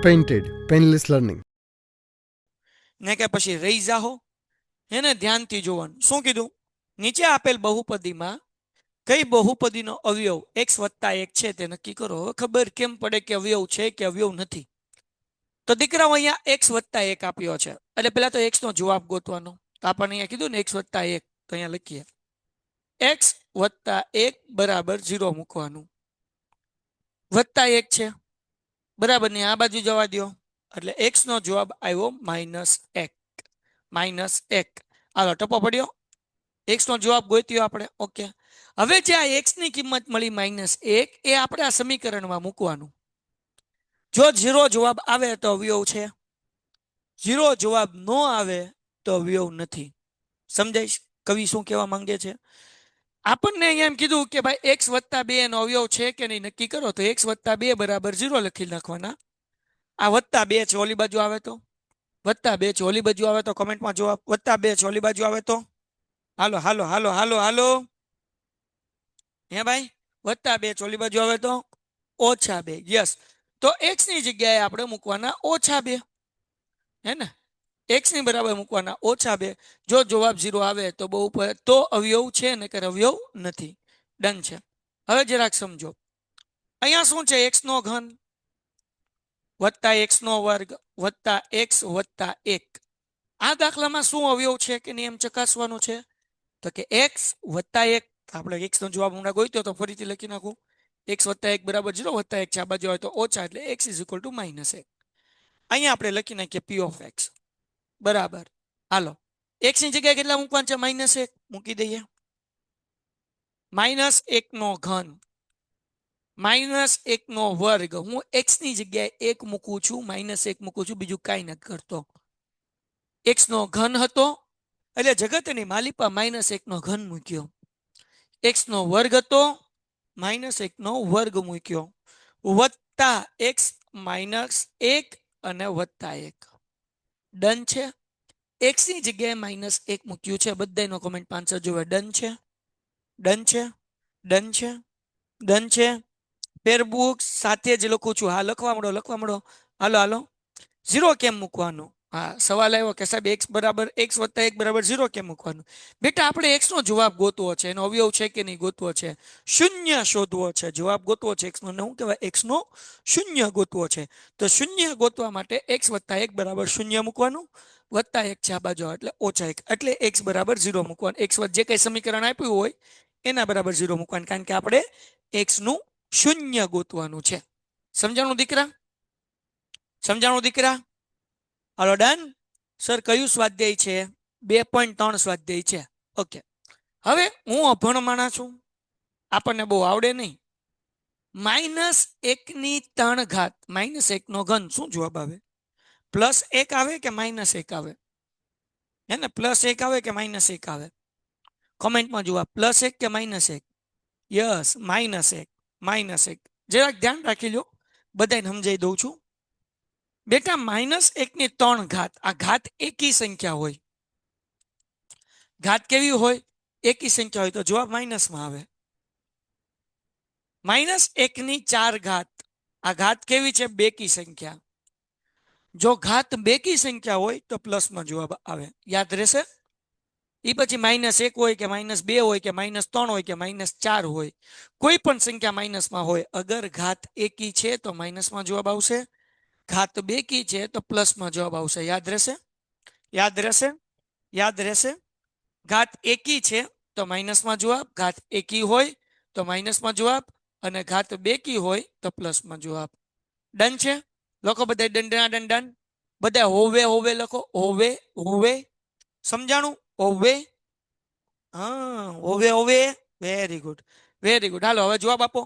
Painted painless learning ને કે પછી રહી જાહો એને ધ્યાનથી જોવાનું. શું કીધું? નીચે આપેલ બહુપદીમાં કઈ બહુપદીનો અવયવ x વત્તા 1 છે તે નક્કી કરો. હવે ખબર કેમ પડે કે અવયવ છે કે અવયવ નથી? તો દીકરાઓ અહીંયા x વત્તા 1 આપ્યો છે એટલે પહેલા તો x નો જવાબ ગોતવાનો. તો આપણને અહીંયા કીધું ને x વત્તા 1, તો અહીંયા લખીએ x વત્તા 1 બરાબર 0 મૂકવાનું. વત્તા 1 છે બરાબર ને, આ બાજુ જવા દો એટલે x નો જવાબ આવ્યો -1. -1. હાલો ટપો પડ્યો, x નો જવાબ ગોત્યો આપણે. ઓકે, હવે જે આ x ની કિંમત મળી -1 એ આપણે આ સમીકરણમાં મૂકવાનું. જો 0 જવાબ આવે તો અવયવ છે, 0 જવાબ ન આવે તો અવયવ નથી. સમજાય કવિ શું કહેવા માંગે છે? આપણને અહીંયા એમ કીધું કે ભાઈ x વત્તા 2 નો અવયવ છે કે નહીં નક્કી કરો. તો x વત્તા 2 બરાબર 0 લખી નાખવાના. આ વત્તા 2 છે ઓલી બાજુ આવે તો, વત્તા 2 છે ઓલી બાજુ આવે તો કમેન્ટમાં જવાબ. વત્તા 2 છે ઓલી બાજુ આવે તો હાલો હાલો હાલો હાલો હાલો હે ભાઈ, વત્તા 2 છે ઓલી બાજુ આવે તો -2. યસ, તો x ની જગ્યાએ આપણે મૂકવાના -2, હે ને? x ની બરાબર મૂકવાના -2. જો જવાબ 0 આવે તો તો અવયવ છે ને કે અવયવ નથી. ડન છે. હવે જરાક સમજો, અહીંયા શું છે? x નો ઘન વત્તા x નો વર્ગ વત્તા x વત્તા 1. આ દાખલામાં શું અવયવ છે કે નહીં એમ ચકાસવાનું છે. તો કે x વત્તા 1, આપણે x નો જવાબ હમણાં ગોત્યો તો ફરીથી લખી નાખું. x વત્તા 1 બરાબર 0, વત્તા 1 છે આ બાજુ આવે તો ઓછા એટલે x -1. અહીંયા આપણે લખી નાખીએ p of x બરાબર. હાલો, x ની જગ્યાએ કેટલા મૂકવાનું છે? -1 મૂકી દઈએ. -1 નો ઘન -1 નો વર્ગ. હું x ની જગ્યાએ 1 મૂકું છું, -1 મૂકું છું, બીજું કાંઈ નથી કરતો. x નો ઘન હતો એટલે જગતની માલિપા -1 નો ઘન મૂક્યો. x નો વર્ગ હતો, -1 નો વર્ગ મૂક્યો, વત્તા x -1 અને વત્તા 1. ડન છે. x ની જગ્યાએ -1 મૂક્યું છે. બધાનો કોમેન્ટ 5 જોવે. ડન છે, ડન છે, ડન છે, ડન છે. પેરબુક સાથે જ લખું છું. હા, લખવા મળો, લખવા મળો. હાલો હાલો, 0 કેમ મૂકવાનું? હા, સવાલ આવ્યો કે સાહેબ x બરાબર x વત્તા 1 બરાબર 0 કેમ મૂકવાનું? બેટા આપણે x નો જવાબ ગોતવો છે, એનો અવયવ છે કે નહીં ગોતવો છે, શૂન્ય શોધવો છે, જવાબ ગોતવો છે. x નો શું કહેવાય? x નો શૂન્ય ગોતવો છે. તો શૂન્ય ગોતવા માટે x વત્તા 1 બરાબર 0 મૂકવાનું, વત્તા 1 છે આ બાજુ એટલે -1 એટલે x બરાબર 0 મૂકવાનું. x જે કઈ સમીકરણ આપ્યું હોય એના બરાબર 0 મૂકવાનું, કારણ કે આપણે x નું શૂન્ય ગોતવાનું છે. સમજાણું દીકરા? સમજાણું દીકરા? હાલો ડન. સર કયું સ્વાધ્યાય છે? 2.3 સ્વાધ્યાય છે. ઓકે, હવે હું અભણ માણસ છું, આપણને બહુ આવડે નહીં. -1 ની 3 ઘાત, -1 નો ઘન શું જવાબ આવે? +1 આવે કે -1 આવે? હે ને, +1 આવે કે -1 આવે? કોમેન્ટમાં જવાબ +1 કે -1? યસ, -1. -1 જરાક ધ્યાન રાખી લો, બધાને સમજાઈ દઉં છું. બેટા -1 ની 3 ઘાત, આ ઘાત એકી સંખ્યા હોય. ઘાત કેવી હોય? એકી સંખ્યા હોય તો જવાબ માઇનસમાં આવે. -1 ની 4 ઘાત, આ ઘાત કેવી છે? બેકી સંખ્યા. જો ઘાત બેકી સંખ્યા હોય તો પ્લસમાં જવાબ આવે. યાદ રહેશે? એ પછી -1 હોય કે -2 હોય કે -3 હોય કે -4 હોય, કોઈ પણ સંખ્યા માઇનસમાં હોય, અગર ઘાત એકી છે તો માઇનસમાં જવાબ આવશે, ઘાત બેકી છે તો પ્લસમાં જવાબ આવશે. યાદ રહેશે? યાદ રહેશે? યાદ રહેશે? ઘાત એકી છે તો માઇનસમાં જવાબ, ઘાત એકી હોય તો માઇનસમાં જવાબ, અને ઘાત બેકી હોય તો પ્લસમાં જવાબ. ડન છે? લખો બધા ડન ડન ડન ડન. બધા હોવે હોવે લખો. હોવે હોવે. સમજાણું? હોવે. હા, હોવે હોવે. Very good, very good. હાલો હવે જવાબ આપો.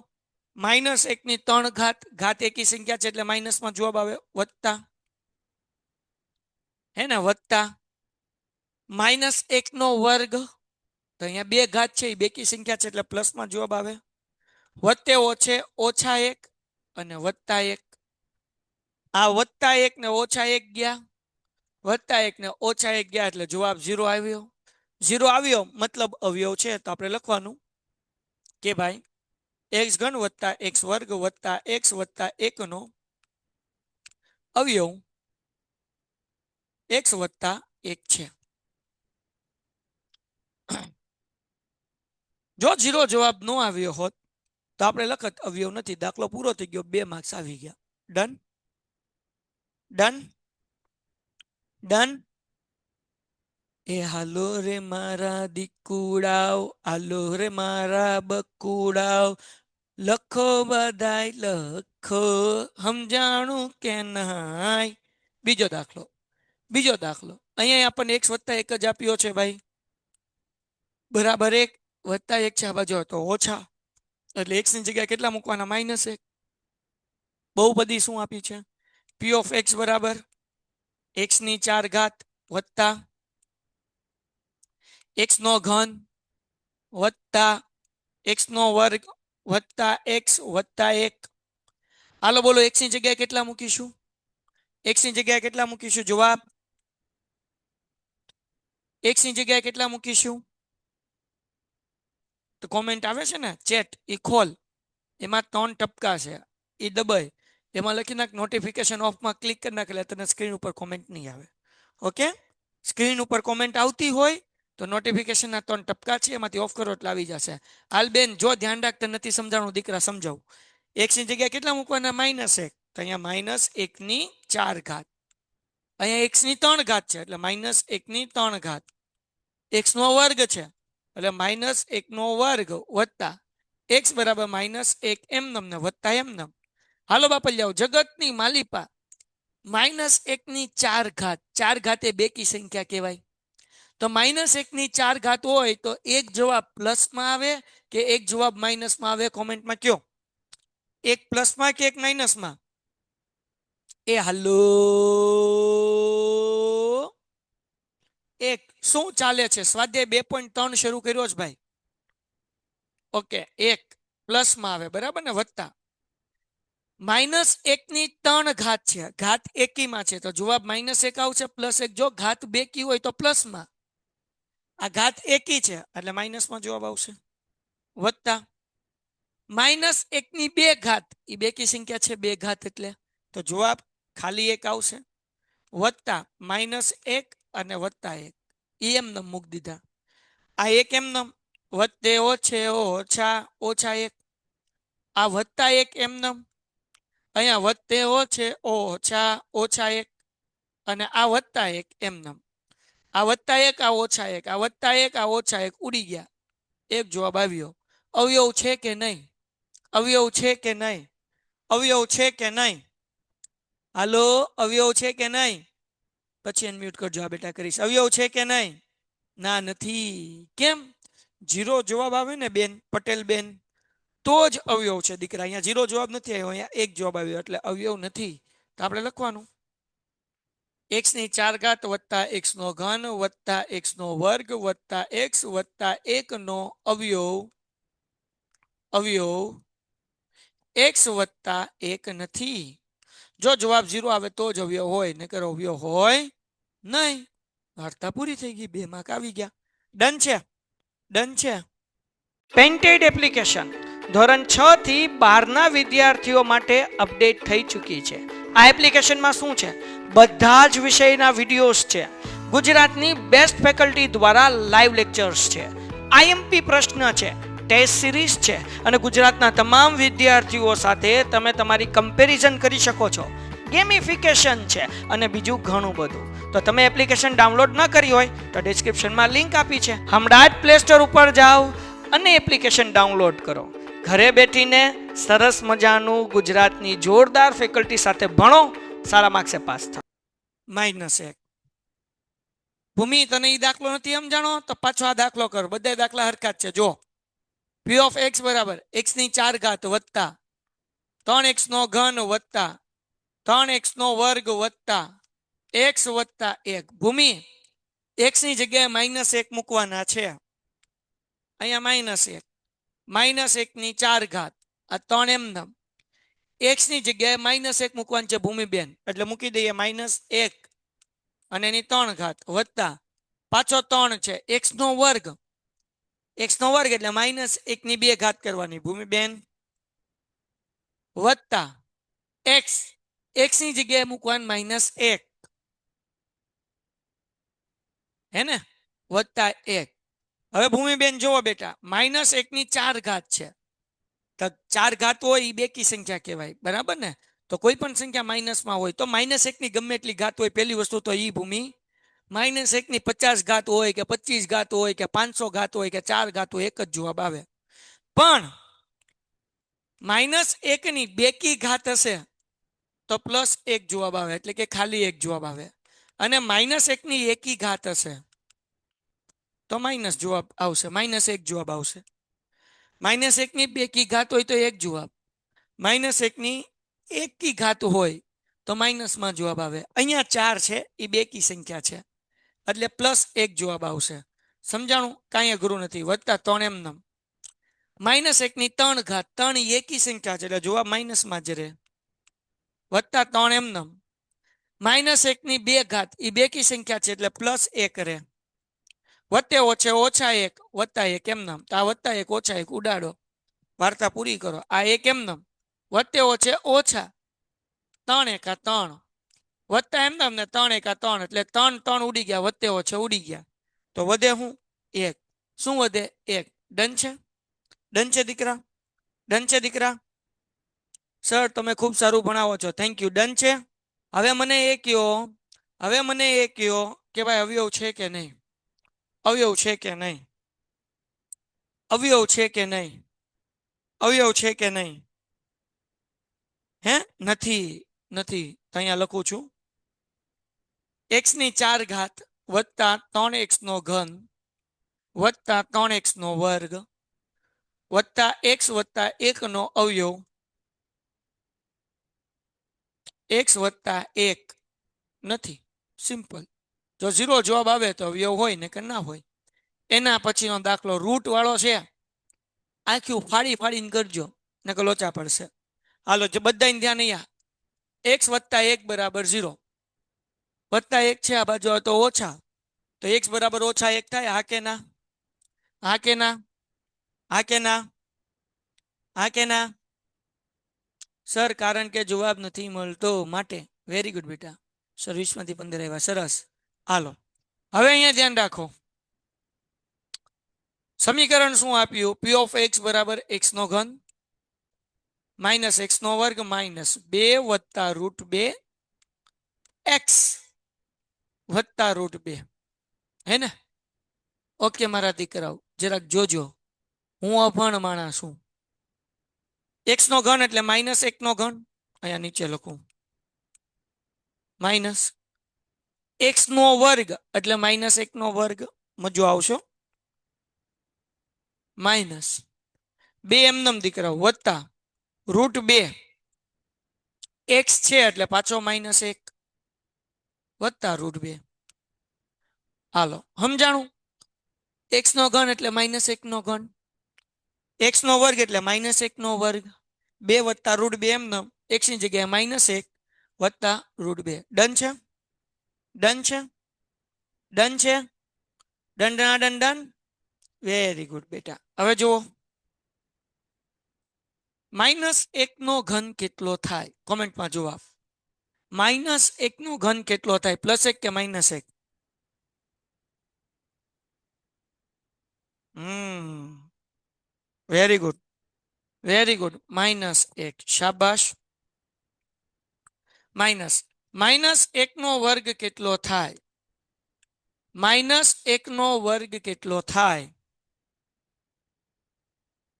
-1 ની 3 ઘાત, ઘાત એકી સંખ્યા છે એટલે માઇનસમાં જવાબ આવે, વત્તા, હે ને, વત્તા -1 નો વર્ગ, તો અહીંયા 2 ઘાત છે એ બેકી સંખ્યા છે એટલે પ્લસમાં જવાબ આવે, વત્તે ઓછે -1 અને +1. આ +1 ને -1 ગયા, +1 ને -1 ગયા એટલે જવાબ 0 આવ્યો. 0 આવ્યો મતલબ અવયવ છે. તો આપણે લખવાનું કે ભાઈ x3 + x² + x + 1 નો અવયવ x વત્તા 1 છે. જો 0 જવાબ ન આવ્યો હોત તો આપણે લખત અવયવ નથી, દાખલો પૂરો થઈ ગયો, 2 માર્ક્સ આવી ગયા. Done done done. એ હાલો રે મારા દીકુડાવ, હાલો રે મારા બકુડાવ, લખો બધાય લખો, સમજાણું કે નાય. બીજો દાખલો અહીંયા આપણને x વત્તા 1 જ આપ્યો છે ભાઈ, બરાબર 1 વત્તા 1 છે આ બાજુ તો ઓછા, એટલે x ની જગ્યાએ કેટલા મૂકવાના? -1. બહુપદી શું આપી છે? p ઓફ x બરાબર x ની 4 ઘાત વત્તા x નો ઘન વત્તા x નો વર્ગ વત્તા x વત્તા 1. હાલો બોલો, x ની જગ્યાએ કેટલા મૂકીશું? x ની જગ્યાએ કેટલા મૂકીશું? જવાબ x ની જગ્યાએ કેટલા મૂકીશું? તો કોમેન્ટ આવે છે ને ચેટ, એ ખોલ, એમાં 3 ટપકા છે, એ દબાય, એમાં લખી નાખ નોટિફિકેશન ઓફમાં ક્લિક કરી નાખ, એટલે તને સ્ક્રીન ઉપર કોમેન્ટ નહીં આવે. ઓકે, સ્ક્રીન ઉપર કોમેન્ટ આવતી હોય તો નોટિફિકેશનના 3 ટપકા છે, એમાંથી ઓફ કરો એટલે આવી જશે. હાલ બેન, જો ધ્યાન રાખતા નથી સમજાણું, દીકરા સમજાવું. x ની જગ્યાએ કેટલા મૂકવાના? -1. તો અહીંયા -1 ની 4 ઘાત, અહીંયા x ની 3 ઘાત છે એટલે -1 ની 3 ઘાત, x નો વર્ગ છે એટલે -1 નો વર્ગ વત્તા x બરાબર -1 એમનેમ ને વત્તા એમનેમ. હાલો બાપલિયાઓ, જગતની માલિપા, -1 ની 4 ઘાત, 4 ઘાત એ બેકી સંખ્યા કહેવાય. તો -1 ની 4 ઘાત હોય તો એક જવાબ પ્લસમાં આવે કે એક જવાબ માઇનસમાં આવે? કોમેન્ટમાં કયો, એક પ્લસમાં કે એક માઇનસમાં? એ હાલો, એક શું ચાલે છે? સ્વાધ્યાય 2.3 શરૂ કર્યો છે ભાઈ. ઓકે, એક પ્લસમાં આવે બરાબર ને, વત્તા -1 ની 3 ઘાત છે, ઘાત એકીમાં છે તો જવાબ -1 આવશે, +1. જો ઘાત બેકી હોય તો પ્લસમાં, આ ઘાત એકી છે એટલે માઇનસમાં જવાબ આવશે, વત્તા -1 ની 2 ઘાત, એ બેકી સંખ્યા છે, 2 ઘાત એટલે તો જવાબ ખાલી 1 આવશે, વત્તા -1 અને વત્તા 1, એમને મૂકી દીધા. આ એક એમને વત્તે ઓછે ઓછા ઓછા 1, આ વત્તા 1 એમને, અહીંયા વત્તે ઓછે ઓછા ઓછા 1, અને આ વત્તા 1 એમને, આ વત્તા 1 આ ઓછા 1, આ વત્તા 1 આ ઓછા 1 ઉડી ગયા, એક જવાબ આવ્યો. અવયવ છે કે નહીં? અવયવ છે કે નહીં? અવયવ છે કે નહીં? હાલો, અવયવ છે કે નહીં? પછી અનમ્યુટ કરજો, આ બેટા કરીશ. અવયવ છે કે નહીં? ના નથી. કેમ? 0 જવાબ આવે ને બેન, પટેલ બેન, તો જ અવયવ છે દીકરા. અહીંયા 0 જવાબ નથી આવ્યો, અહીંયા 1 જવાબ આવ્યો એટલે અવયવ નથી. તો આપણે લખવાનું x ની 4 ઘાત વત્તા x નો ઘન વત્તા x નો વર્ગ વત્તા x વત્તા 1 નો અવયવ, અવયવ x વત્તા 1 નથી. જો જવાબ 0 આવે તો જ અવયવ હોય, નકર અવયવ હોય નહીં. વાર્તા પૂરી થઈ ગઈ, 2 માર્ક આવી ગયા. ડન છે? ડન છે? પેન્ટેડ એપ્લિકેશન ધોરણ 6 થી 12 ના વિદ્યાર્થીઓ માટે અપડેટ થઈ ચૂકી છે. આ એપ્લિકેશનમાં શું છે? બધા જ વિષયના વિડીયોઝ છે, ગુજરાતની બેસ્ટ ફેકલ્ટી દ્વારા લાઈવ લેક્ચર્સ છે, આઈએમપી પ્રશ્ન છે, ટેસ્ટ સિરીઝ છે, અને ગુજરાતના તમામ વિદ્યાર્થીઓ સાથે તમે તમારી કમ્પેરિઝન કરી શકો છો, ગેમિફિકેશન છે અને બીજું ઘણું બધું. તો તમે એપ્લિકેશન ડાઉનલોડ ન કરી હોય તો ડિસ્ક્રિપ્શનમાં લિંક આપી છે, હમણાં જ પ્લે સ્ટોર ઉપર જાઓ અને એપ્લિકેશન ડાઉનલોડ કરો. ઘરે બેઠીને સરસ મજાનું ગુજરાતની જોરદાર ફેકલ્ટી સાથે ભણો, સારા માર્ક્સે પાસ થાઓ. -1 ભૂમિ, તને એ દાખલો નથી સમજાણો તો પાછો આ દાખલો કર, બધા દાખલા હરખા જ છે. જો p ઓફ x બરાબર x ની 4 ઘાત વત્તા 3x નો ઘન વત્તા 3x નો વર્ગ વત્તા x વત્તા 1. ભૂમિ, x ની જગ્યાએ -1 મૂકવાના છે, અહીંયા -1, -1 ની 4 ઘાત, આ 3 એમને, x ની જગ્યાએ -1 મૂકવાનું છે ભૂમિબેન, એટલે મૂકી દઈએ -1 અને એની 3 ઘાત વત્તા પાછો 3 છે x નો વર્ગ, x નો વર્ગ એટલે -1 ની 2 ઘાત કરવાની ભૂમિબેન, વત્તા x, એક્સ ની જગ્યાએ મૂકવાનું -1 હે ને +1. હવે ભૂમિબેન જોવો બેટા -1 ની 4 ઘાત છે તો 4 ઘાત હોય એ બેકી સંખ્યા કહેવાય બરાબર ને તો કોઈ પણ સંખ્યા માઇનસમાં હોય તો -1 ની ગમે એટલી ઘાત હોય પહેલી વસ્તુ તો ઈ ભૂમિ -1 ની 50 ઘાત હોય કે 25 ઘાત હોય કે 500 ઘાત હોય કે 4 ઘાત હોય એક જ જવાબ આવે પણ -1 ની બેકી ઘાત હશે તો +1 જવાબ આવે એટલે કે ખાલી 1 જવાબ આવે અને -1 ની એકી ઘાત હશે તો માઇનસ જવાબ આવશે -1 જવાબ આવશે -1 ની બેકી ઘાત હોય તો 1 જવાબ -1 ની એકી ઘાત હોય તો માઇનસમાં જવાબ આવે અહીંયા 4 છે એ બેકી સંખ્યા છે એટલે +1 જવાબ આવશે સમજાણું કાંઈ અઘરું નથી +3 એમનેમ -1 ની 3 ઘાત 3 એકી સંખ્યા છે એટલે જવાબ માઇનસમાં જ રહે +3 એમનેમ -1 ની 2 ઘાત એ બેકી સંખ્યા છે એટલે +1 રહે વત્તે ઓછે -1 +1 એમનેમ તો આ +1 -1 ઉડાડો વાર્તા પૂરી કરો આ 1 એમનેમ વત્તે ઓછે ઓછા 3 એકા 3 વત્તા એમનેમ ને 3 એકા 3 એટલે 3 3 ઉડી ગયા વત્તે ઓછે ઉડી ગયા તો વધે શું 1 શું વધે 1 ડન છે ડન છે દીકરા ડન છે દીકરા સર તમે ખૂબ સારું ભણાવો છો થેન્ક યુ ડન છે હવે મને એ કયો કે ભાઈ અવયવ છે કે નહીં અવયવ છે કે નહીં અવયવ છે કે નહીં અવયવ છે કે નહીં હે નથી નથી તો અહીંયા લખું છું x ની 4 ઘાત વત્તા 3x નો ઘન વત્તા 3x નો વર્ગ વત્તા x વત્તા 1 નો અવયવ x વત્તા 1 નથી સિમ્પલ જો 0 જવાબ આવે તો અવયવ હોય ને કે ના હોય એના પછીનો દાખલો રૂટ વાળો છે આખું ફાડી ફાડીને કરજો ને કે લોચા પડશે હાલો જે બધાને ધ્યાન અહીંયા x વત્તા 1 બરાબર 0 વત્તા 1 છે આ બાજુ તો ઓછા તો x બરાબર -1 થાય હા કે ના હા કે ના હા કે ના હા કે ના સર કારણ કે જવાબ નથી મળતો માટે વેરી ગુડ બેટા સર 20 માંથી 15 આવ્યા સરસ હાલો હવે અહીંયા ધ્યાન રાખો સમીકરણ શું આપ્યું p ઓફ x બરાબર x નો ઘન માઇનસ x નો વર્ગ -2 વત્તા √2 x વત્તા √2 હે ને ઓકે મારા દીકરાઓ જરાક જોજો હું અભણ માણસ છું x નો ઘન એટલે -1 નો ઘન અહીંયા નીચે લખું માઇનસ x નો વર્ગ એટલે -1 નો વર્ગ મજો આવશો માઇનસ 2 એમનેમ દીકરાઓ વત્તા √2 x છે એટલે પાછો -1 વત્તા √2 હાલો સમજાણું x નો ઘન એટલે -1 નો ઘન x નો વર્ગ એટલે -1 નો વર્ગ 2 વત્તા √2 એમનેમ x ની જગ્યાએ -1 વત્તા √2 ડન છે ડન છે ડન છે done done done done very good બેટા હવે જુઓ -1 નો ઘન કેટલો થાય કોમેન્ટમાં જવાબ -1 નો ઘન કેટલો થાય +1 કે -1 વેરી ગુડ -1 શાબાશ -1 નો વર્ગ કેટલો થાય -1 નો વર્ગ કેટલો થાય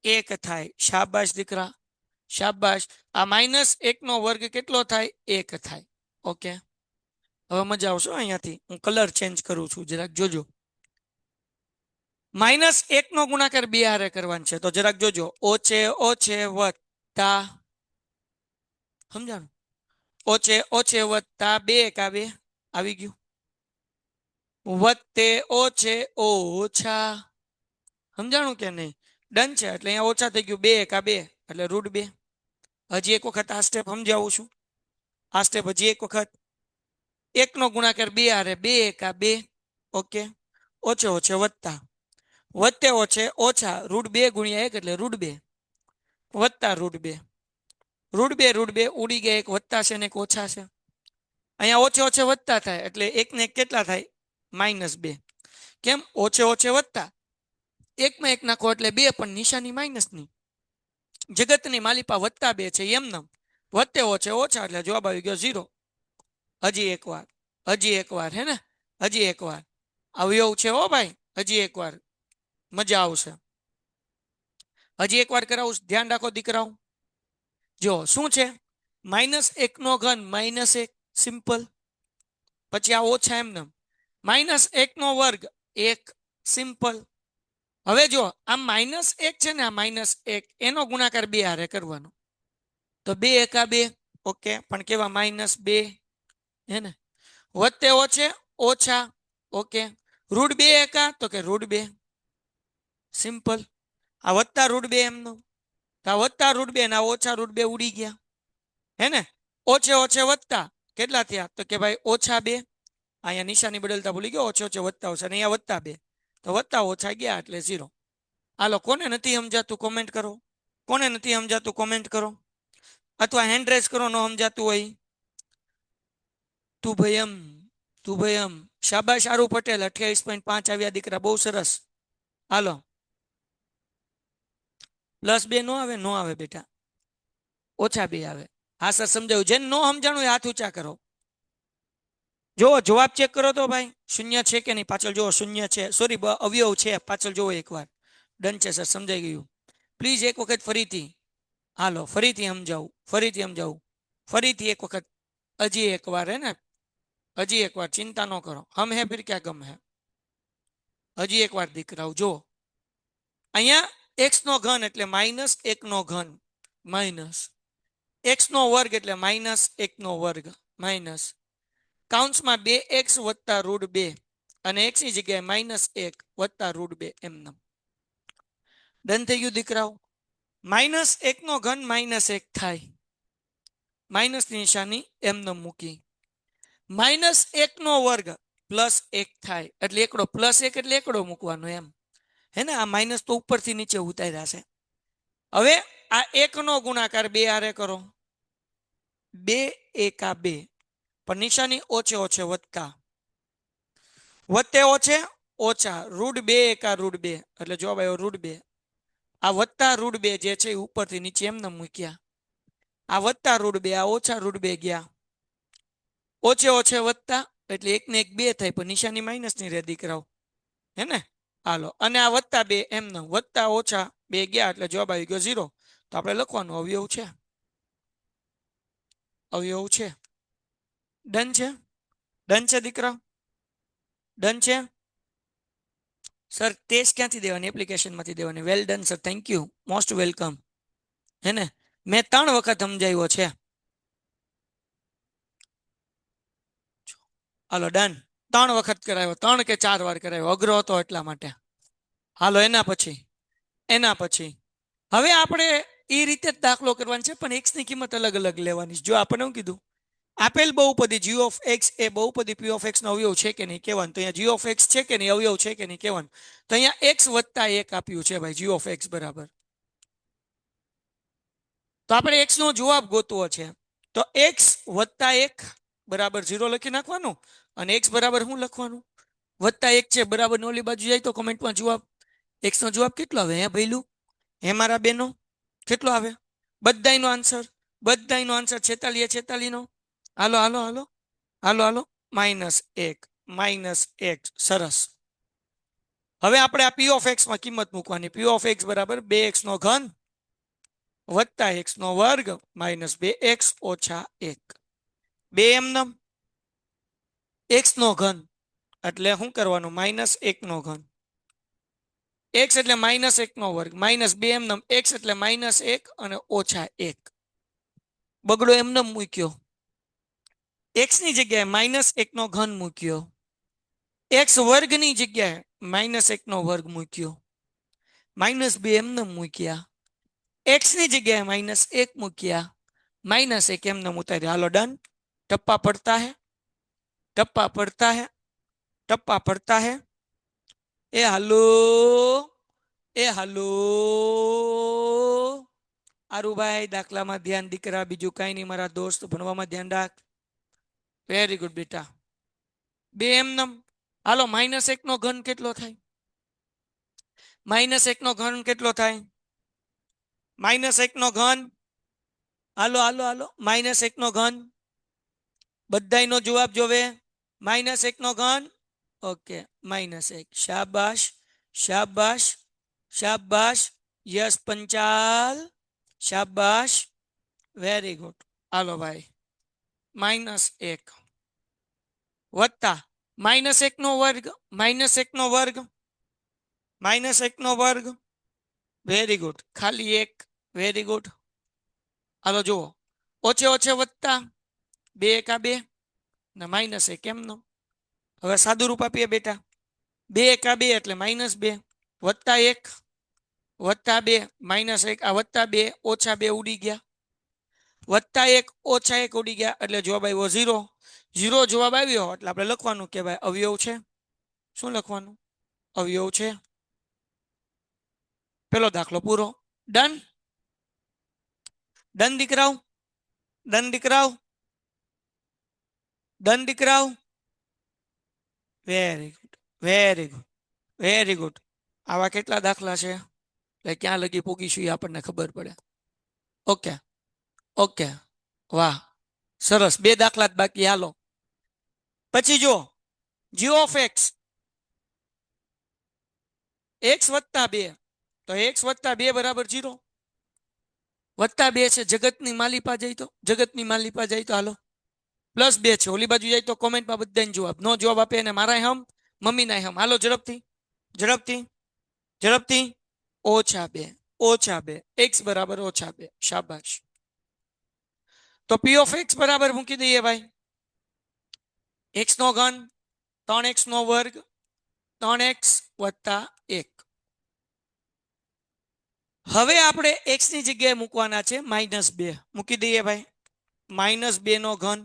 1 થાય શાબાશ દીકરા શાબાશ આ -1 નો વર્ગ કેટલો થાય 1 થાય ઓકે હવે મજા આવશે અહીંયાથી હું કલર ચેન્જ કરું છું જરાક જોજો -1 નો ગુણાકાર 2 હારે કરવાનો છે તો જરાક જોજો ઓછે ઓછે વત્તા સમજાણું ઓછે ઓછે વત્તા 2 એકા 2 આવી ગયું વત્તે ઓછે ઓછા સમજાણું કે નહીં ડન છે એટલે અહીંયા ઓછા થઈ ગયું 2 એકા 2 એટલે √2 હજી એક વખત આ સ્ટેપ સમજાવું છું આ સ્ટેપ હજી એક વખત 1 નો ગુણાકાર 2 હારે 2 એકા 2 ઓકે ઓછે ઓછે વત્તા વત્તે ઓછે ઓછા √2 ગુણ્યા 1 એટલે √2 વત્તા √2 રૂટ બે ઉડી ગયા, એક વધતા છે ને એક ઓછા છે. અહીંયા ઓછે ઓછે વધતા થાય એટલે એક ને એક કેટલા થાય? -2. કેમ? ઓછે ઓછે વધતા, એકમાં એક નાખો એટલે 2, પણ નિશાની માઇનસની. જગતની માલિપા વધતા 2 છે એમને વધતે ઓછે ઓછા એટલે જવાબ આવી ગયો 0. હજી એકવાર, હજી એકવાર, હે ને? હજી એકવાર અવયવ છે હો ભાઈ, હજી એકવાર મજા આવશે. હજી એકવાર કરાવું, ધ્યાન રાખો દીકરાઓ. જો શું છે? -1 નો ઘન -1, સિમ્પલ. પછી આ ઓછા એમને. -1 નો વર્ગ 1, સિમ્પલ. હવે જો આ -1 છે ને, આ -1 એનો ગુણાકાર 2 હારે કરવાનો. તો 2 એકા 2, ઓકે, પણ કેવા? -2, હે ને? વધતે ઓછે ઓછા, ઓકે. √2 એકા તો કે √2, સિમ્પલ. આ વધતા √2 એમનો, તો આ વધતા √2 ને આ ઓછા √2 ઉડી ગયા, હે ને? ઓછે ઓછે વધતા કેટલા થયા? તો કે ભાઈ -2. અહીંયા નિશાની બદલતા ભૂલી ગયો, ઓછે ઓછે વધતા ઓછા, અહીંયા વધતા 2, તો વધતા ઓછા ગયા એટલે 0. હાલો, કોને નથી સમજાતું કોમેન્ટ કરો. કોને નથી સમજાતું કોમેન્ટ કરો, અથવા હેન્ડ રેઝ કરો. ન સમજાતું હોય તું ભાઈ એમ શાબાશ. આરુ પટેલ 28.5 આવ્યા દીકરા, બહુ સરસ. હાલો, +2 નો આવે? નો આવે બેટા, ઓછા 2 આવે. હા સર, સમજાયું. જેને નો સમજાણું એ હાથ ઊંચા કરો. જો જવાબ ચેક કરો તો ભાઈ, શૂન્ય છે કે નહીં? પાછળ જુઓ, શૂન્ય છે, સોરી અવયવ છે, પાછળ જુઓ એકવાર. ડન છે સર, સમજાઈ ગયું. પ્લીઝ એક વખત ફરીથી, હાલો ફરીથી સમજાવું, ફરીથી સમજાવું, ફરીથી એક વખત, હજી એકવાર, હે ને? હજી એકવાર, ચિંતા ન કરો. હમ હે ફિર ક્યાં ગમ હે. હજી એકવાર દીકરાઓ જો, અહીંયા x નો ઘન એટલે -1 નો ઘન, માઇનસ x નો વર્ગ એટલે -1 નો વર્ગ, માઇનસ કૌંસમાં 2x વત્તા √2 અને x ની જગ્યાએ -1 વત્તા √2 એમને. ડન થઈ ગયું દીકરાઓ. -1 નો ઘન -1 થાય, માઇનસ ની નિશાની એમને મૂકી. -1 નો વર્ગ +1 થાય એટલે એકડો, +1 એટલે એકડો મૂકવાનો એમ, હે ને? આ માઇનસ તો ઉપરથી નીચે ઉતાર્યા છે. હવે આ 1 નો ગુણાકાર 2 હારે કરો, 2 એકા 2, પણ નિશાની ઓછે ઓછે વધતા, વધતે ઓછે ઓછા, √2 એકા √2 એટલે જવાબ આવ્યો √2. આ વધતા √2 જે છે એ ઉપરથી નીચે એમને મૂક્યા. આ વધતા √2, આ ઓછા √2 ગયા. ઓછે ઓછે વધતા એટલે 1 ને 1 2 થાય, પણ નિશાની માઇનસ ની રહે દીકરાઓ, હે ને? હાલો, અને આ વધતા 2 એમને, વધતા ઓછા 2 ગયા એટલે જવાબ આવી ગયો 0. તો આપણે લખવાનું અવયવ છે, અવયવ છે. ડન છે? ડન છે દીકરા? ડન છે સર? ટેસ્ટ ક્યાંથી દેવાની? એપ્લિકેશનમાંથી દેવાની. Well done sir, thank you, most welcome, હે ને? મેં 3 વખત સમજાવ્યો છે. હાલો ડન, 3 વખત કરાવ્યો, 3 કે 4 વાર કરાવ્યો, અઘરો હતો એટલા માટે. હાલો, એના પછી હવે આપણે એ રીતે જ દાખલો કરવાનો છે, પણ x ની કિંમત અલગ અલગ લેવાની. જો આપણે શું કીધું? આપેલ બહુપદી g ઓફ x એ બહુપદી p ઓફ x નો અવયવ છે કે નહીં કહેવાનું. તો અહીંયા g ઓફ x છે કે નહીં, અવયવ છે કે નહીં કહેવાનું. તો અહીંયા x વત્તા 1 આપ્યું છે ભાઈ, g ઓફ x બરાબર. તો આપણે x નો જવાબ ગોતવો છે. તો x વત્તા 1 બરાબર 0 લખી નાખવાનું. અને x બરાબર શું લખવાનું? વત્તા 1 છે, બરાબર ઓલી બાજુ જાય તો કમેન્ટમાં જવાબ. x નો જવાબ કેટલો આવે? હે ભઈલું, હે મારા બેનો, કેટલો આવે? બધાયનો આન્સર, બધાયનો આન્સર 46 નો. હાલો હાલો હાલો હાલો હાલો, -1, સરસ. હવે આપણે આ p ઓફ x માં કિંમત મૂકવાની. p ઓફ x બરાબર 2x નો ઘન વત્તા x નો વર્ગ -2x ઓછા 1. 2 એમનેમ, x નો ઘન એટલે શું કરવાનું? -1 નો ઘન. x એટલે -1 નો વર્ગ, -2 એમનેમ, x એટલે -1 અને ઓછા 1. બગડો એમનેમ મૂક્યો. x ની જગ્યાએ -1 નો ઘન મૂક્યો, x વર્ગની જગ્યાએ -1 નો વર્ગ મૂક્યો, -2 એમનેમ મૂક્યા, x ની જગ્યાએ -1 મૂક્યા, -1 એમનેમ ઉતાર્યા. હાલો ડન. टप्पा पड़ता है, टप्पा पड़ता है, टप्पा पड़ता है. ए हलो, ए हलो, આરુભાઈ દાખલામાં ધ્યાન દીકરા, બીજું કઈ નહીં મારા દોસ્ત, ભણવામાં ધ્યાન રાખ. વેરી ગુડ બેટા. બે એમનેમ. હાલો, -1 નો ઘન કેટલો થાય? -1 નો ઘન કેટલો થાય? -1 નો ઘન. હાલો હાલો હાલો, -1 નો ઘન. બધાયનો જવાબ જોવે. -1 નો ઘન. ઓકે, -1. શાબાશ, શાબાશ, શાબાશ. યસ પંચાલ, શાબાશ. Very good. હાલો ભાઈ, -1 વત્તા -1 નો વર્ગ, -1 નો વર્ગ, -1 નો વર્ગ. Very good. ખાલી 1. Very good. હાલો જુઓ, ઓછે ઓછે વત્તા 2 × 2 ને -1 એમનો. હવે સાદું રૂપ આપીએ બેટા. 2 × 2 એટલે -2 વત્તા 1 વત્તા 2 -1. આ વત્તા 2 ઓછા 2 ઉડી ગયા, વત્તા 1 ઓછા 1 ઉડી ગયા, એટલે જવાબ આવ્યો 0. 0 જવાબ આવ્યો એટલે આપણે લખવાનું કે ભાઈ અવયવ છે. શું લખવાનું? અવયવ છે. પેલો દાખલો પૂરો. ડન. ડન દીકરાઓ, ડન દીકરાઓ, ડન દીકરાઓ. Very good, very good, very good. આવા કેટલા દાખલા છે એટલે ક્યાં લગી પૂગીશું એ આપણને ખબર પડે. ઓકે, ઓકે, વાહ, સરસ. 2 દાખલા જ બાકી. હાલો પછી જો, g of x, x વત્તા 2, તો x વત્તા 2 બરાબર 0. વત્તા 2 છે, જગતની માલિપા જાય તો, જગતની માલિપા જાય તો હાલો +2 છે. ઓલી બાજુ જાય તો કોમેન્ટમાં બધાને જવાબ. નો જવાબ આપે એને મારા હમ, મમ્મીના હમ. હાલો ઝડપથી, ઝડપથી, ઝડપથી. -2, -2, x બરાબર -2. શાબાશ. તો p of x બરાબર મૂકી દઈએ ભાઈ. x નો ઘન 3x નો વર્ગ, 3x વત્તા 1. હવે આપણે x ની જગ્યાએ મૂકવાના છે -2. મૂકી દઈએ ભાઈ. -2 નો ઘન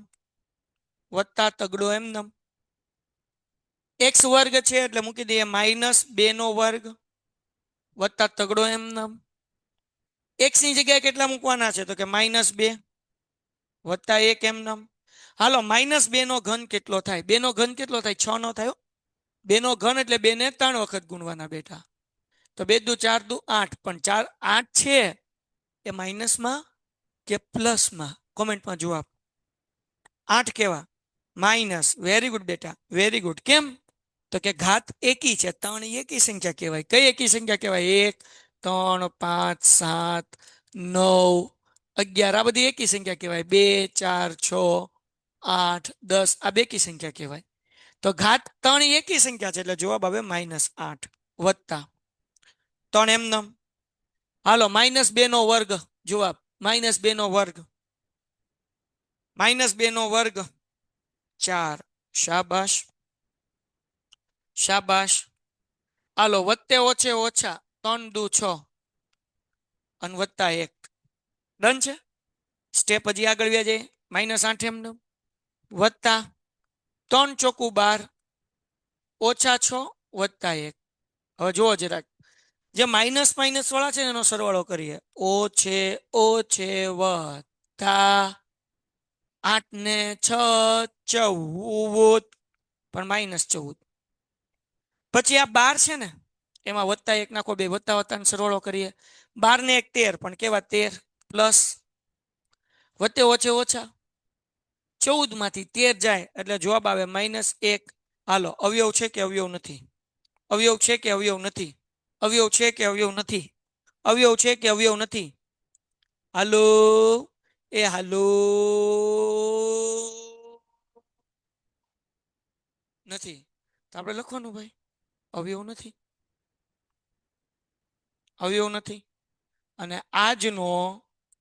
વત્તા તગડો એમનેમ. x વર્ગ છે એટલે મૂકી દઈએ -2 નો વર્ગ વત્તા તગડો એમનેમ. x ની જગ્યાએ કેટલા મૂકવાના છે? તો કે -2 વત્તા 1 એમનેમ. હાલો, -2 નો ઘન કેટલો થાય? 2 નો ઘન કેટલો થાય? 6 નો થયો. 2 નો ઘન એટલે 2 ને 3 વખત ગુણવાના બેટા. તો 2 દુ 4 દુ 8, પણ 4 8 છે એ માઇનસમાં કે પ્લસમાં? કોમેન્ટમાં જવાબ. 8 કેવા? માઇનસ. વેરી ગુડ બેટા, વેરી ગુડ. કેમ? તો કે ઘાત એકી છે. 3 એકી સંખ્યા કહેવાય. કઈ એકી સંખ્યા કહેવાય? 1 3 5 7 9 11 આ બધી એકી સંખ્યા કહેવાય. 2 4 6 8 10 આ બેકી સંખ્યા કહેવાય. તો ઘાત 3 એકી સંખ્યા છે એટલે જવાબ આવે -8 વત્તા 3 એમનેમ. હાલો, -2 નો વર્ગ. જવાબ -2 નો વર્ગ, -2 નો વર્ગ 4. શાબાશ, શાબાશ. હાલો, વત્તે ઓછે ઓછા 3 દુ 6 અને વત્તા 1. ડન છે. સ્ટેપ હજી આગળ વ્યા જાય. -8 એમનેમ વત્તા 3 ચોકું 12 ઓછા 6 વત્તા 1. હવે જુઓ જરાક, જે માઇનસ માઇનસ વાળા છે એનો સરવાળો કરીએ. ઓછે ઓછે વત્તા 8 ને 6 14, પણ -14. પછી આ 12 છે ને એમાં વત્તા 1 નાખો. 2 વત્તા વત્તા સરવાળો કરીએ. 12 ને 1 13, પણ કેવા 13 પ્લસ વત્તે ઓછે ઓછા 14 માંથી 13 જાય એટલે જવાબ આવે -1. હાલો, અવયવ છે કે અવયવ નથી? અવયવ છે કે અવયવ નથી? અવયવ છે કે અવયવ નથી? અવયવ છે કે અવયવ નથી? હાલો, એ હાલો. નથી તો આપણે લખવાનું ભાઈ અવયવ નથી, અવયવ નથી. અને આજનો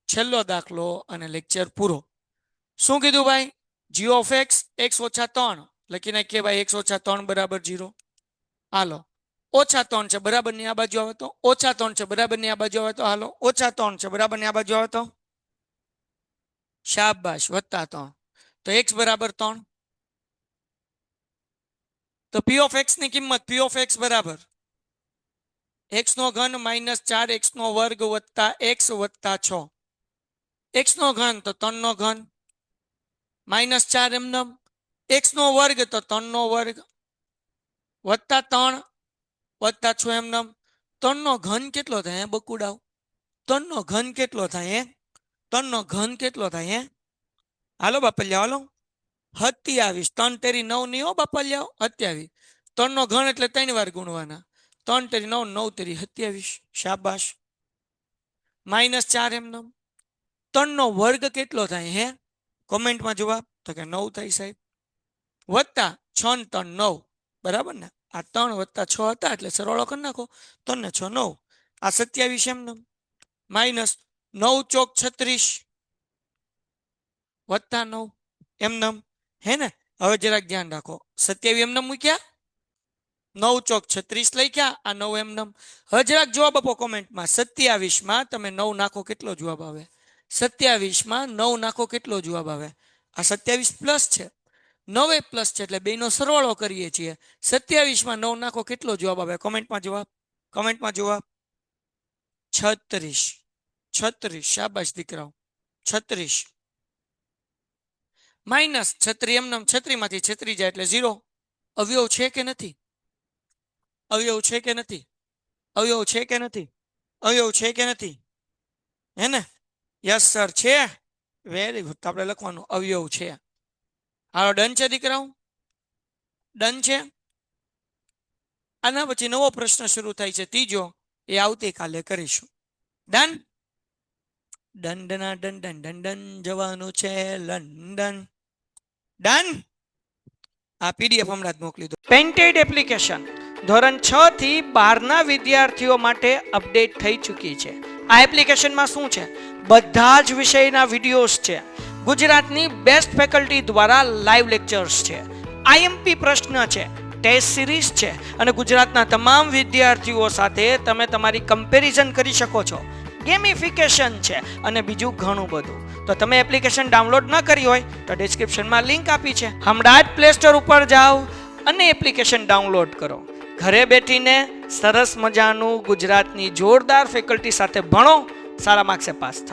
છેલ્લો દાખલો અને લેક્ચર પૂરો. શું કીધું ભાઈ? g of x, x ઓછા 3 લખી નાખીએ ભાઈ. x ઓછા 3 બરાબર 0. હાલો, -3 છે બરાબર ની આ બાજુ આવે તો, -3 છે બરાબર ની આ બાજુ આવે તો, હાલો -3 છે બરાબર ની આ બાજુ આવે તો, શાબાશ, +3. તો x બરાબર 3. તો p of x ની કિંમત p of x બરાબર x નો ઘન -4 x નો વર્ગ વત્તા x વત્તા 6. x નો ઘન તો 3 નો ઘન -4 એમનેમ, x નો વર્ગ તો 3 નો વર્ગ વત્તા 3 વત્તા 6 એમનેમ. 3 નો ઘન કેટલો થાય બકુડાવ? 3 નો ઘન કેટલો થાય? 3 નો ઘન કેટલો થાય? હાલો બાપલિયા હાલો. 27. 3 તેરી 9 નહીં હો બાપલિયા, 27. 3 નો ઘન એટલે 3 વાર ગુણવાના. 3 તેરી 9, 9 તેરી 27. શાબાશ. -4 એમનેમ. 3 નો વર્ગ કેટલો થાય? કોમેન્ટમાં જવાબ તો કે 9 થાય સાહેબ. વત્તા 6 ને 3 9, બરાબર ને? આ 3 વત્તા 6 હતા એટલે સરવાળો કરી નાખો. 3 ને 6 9, આ 27 એમનેમ. માઇનસ 9 ચોક 36 વત્તા 9 એમનેમ. હે ને? હવે જરાક ધ્યાન રાખો. 27 એમનેમ મૂક્યા, 9 ચોક 36 લખ્યા, આ 9 એમનેમ. હવે જરાક જવાબ આપો કોમેન્ટમાં. 27 માં તમે 9 નાખો કેટલો જવાબ આવે? 27 માં 9 નાખો કેટલો જવાબ આવે? આ 27 પ્લસ છે, 9 પ્લસ છે એટલે બેનો સરવાળો કરીએ છીએ. 27 માં 9 નાખો કેટલો જવાબ આવે? કોમેન્ટમાં જવાબ, કોમેન્ટમાં જવાબ 36. 36. શાબાશ દીકરાઓ. 36 માઇનસ 36 એમનેમ. 36 માંથી 36 જાય એટલે 0. અવયવ છે કે નથી? અવયવ છે કે નથી? અવયવ છે કે નથી? અવયવ છે કે નથી? હે ને? યસ સર છે. Very good. આપણે લખવાનું અવયવ છે. હાલો ડન છે દીકરાઓ? ડન છે? આના પછી નવો પ્રશ્ન શરૂ થાય છે, ત્રીજો. એ આવતીકાલે કરીશું. ડન? દંડના ડન ડન ડન ડન જવાનું છે લંડન. ડન? આ પીડીએફ હમણાં જ મોકલી દો. પેન્ટેડ એપ્લિકેશન ધોરણ 6 થી 12ના વિદ્યાર્થીઓ માટે અપડેટ થઈ ચૂકી છે. આ એપ્લિકેશનમાં શું છે? બધા જ વિષયના વિડીયોઝ છે. ગુજરાતની બેસ્ટ ફેકલ્ટી દ્વારા લાઈવ લેક્ચર્સ છે. આઈએમપી પ્રશ્ન છે, ટેસ્ટ સિરીઝ છે અને ગુજરાતના તમામ વિદ્યાર્થીઓ સાથે તમે તમારી કમ્પેરિઝન કરી શકો છો. ગેમિફિકેશન છે અને બીજું ઘણું બધું. તો તમે એપ્લિકેશન ડાઉનલોડ ન કરી હોય તો ડિસ્ક્રિપ્શનમાં લિંક આપી છે. હમણાં જ પ્લે સ્ટોર ઉપર જાઓ અને એપ્લિકેશન ડાઉનલોડ કરો. ઘરે બેઠીને સરસ મજાનું ગુજરાતની જોરદાર ફેકલ્ટી સાથે ભણો, સારા માર્ક્સે પાસ થાઓ.